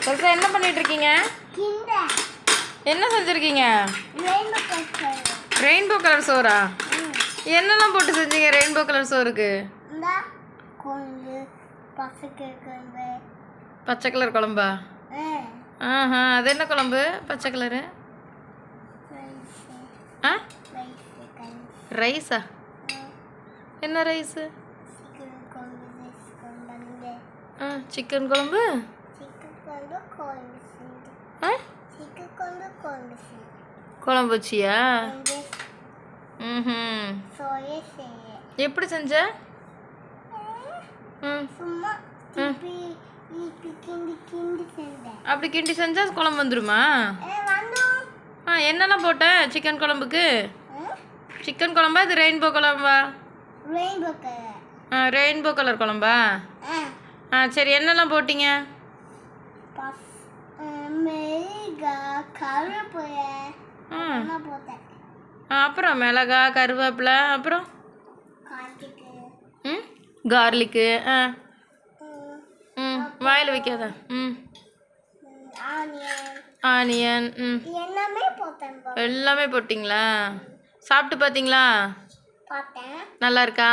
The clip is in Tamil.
எல்சா என்ன பண்ணிட்டு இருக்கீங்க? என்ன செஞ்சிருக்கீங்க? ரெயின்போ கலர் சோறா? என்னெல்லாம் போட்டு செஞ்சீங்க ரெயின்போ கலர் சோறுக்கு? பச்சை கலர் குழம்பா? ஆஹா, அது என்ன குழம்பு பச்சை கலரு? ஆ, ரைஸா? என்ன ரைஸு? சிக்கன் குழம்பு. குழம்பு வச்சியா? ம், எப்படி செஞ்ச? அப்படி கிண்டி செஞ்சா குழம்பு வந்துருமா? என்னெல்லாம் போட்ட சிக்கன் குழம்புக்கு? சிக்கன் குழம்பா இது ரெயின்போ குழம்பா? ரெயின்போ கலர் குழம்பா? சரி, என்னெல்லாம் போட்டீங்க? அப்புறம் மிளகா, கருவேப்பிலை, அப்புறம் கார்லிக்கு. வாயில் வைக்காத. ஆனியன். எல்லாமே போட்டிங்களா? சாப்பிட்டு பார்த்தீங்களா? நல்லா இருக்கா?